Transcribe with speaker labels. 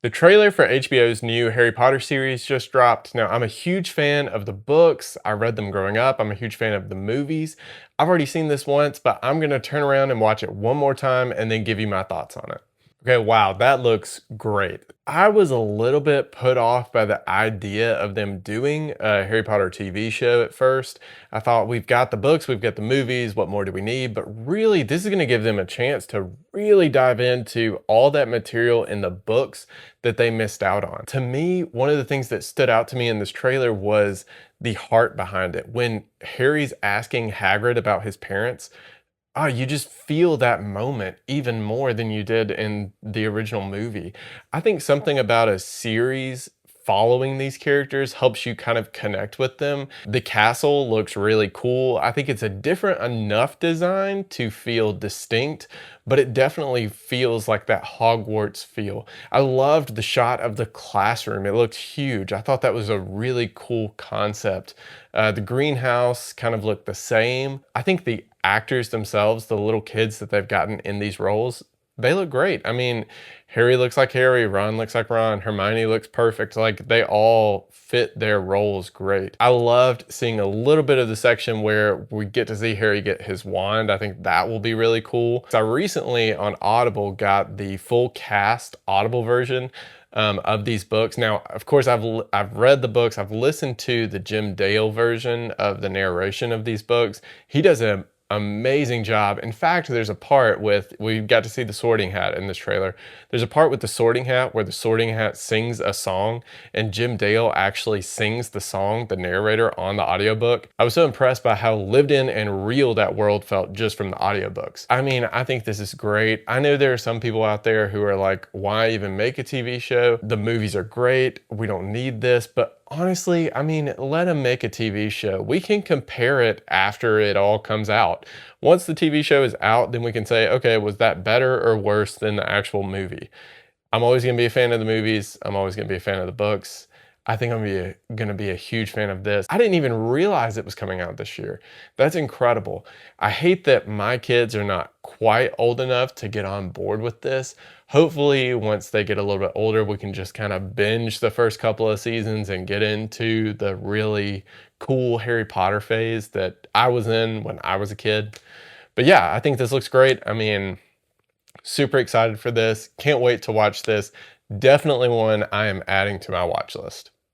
Speaker 1: The trailer for HBO's new Harry Potter series just dropped. Now, I'm a huge fan of the books. I read them growing up. I'm a huge fan of the movies. I've already seen this once, but I'm going to turn around and watch it one more time and then give you my thoughts on it. Okay, wow, that looks great. I was a little bit put off by the idea of them doing a Harry Potter TV show at first. I thought we've got the books, we've got the movies, what more do we need? But really, this is going to give them a chance to really dive into all that material in the books that they missed out on. To me, one of the things that stood out to me in this trailer was the heart behind it. When Harry's asking Hagrid about his parents, oh, you just feel that moment even more than you did in the original movie. I think something about a series following these characters helps you kind of connect with them. The castle looks really cool. I think it's a different enough design to feel distinct, but it definitely feels like that Hogwarts feel. I loved the shot of the classroom. It looked huge. I thought that was a really cool concept. The greenhouse kind of looked the same. I think the actors themselves, the little kids that they've gotten in these roles, they look great. I mean, Harry looks like Harry, Ron looks like Ron, Hermione looks perfect. Like, they all fit their roles great. I loved seeing a little bit of the section where we get to see Harry get his wand. I think that will be really cool. So I recently on Audible got the full cast Audible version of these books. Now, of course, I've read the books. I've listened to the Jim Dale version of the narration of these books. He does an amazing job. In fact, there's a part we got to see the Sorting Hat in this trailer. There's a part with the Sorting Hat where the Sorting Hat sings a song and Jim Dale actually sings the song, the narrator, on the audiobook. I was so impressed by how lived in and real that world felt just from the audiobooks. I mean, I think this is great. I know there are some people out there who are like, why even make a TV show? The movies are great. We don't need this. But honestly, I mean, let them make a TV show. We can compare it after it all comes out. Once the TV show is out, then we can say, okay, was that better or worse than the actual movie? I'm always going to be a fan of the movies. I'm always going to be a fan of the books. I think I'm going to be a huge fan of this. I didn't even realize it was coming out this year. That's incredible. I hate that my kids are not quite old enough to get on board with this. Hopefully, once they get a little bit older, we can just kind of binge the first couple of seasons and get into the really cool Harry Potter phase that I was in when I was a kid. But yeah, I think this looks great. I mean, super excited for this. Can't wait to watch this. Definitely one I am adding to my watch list.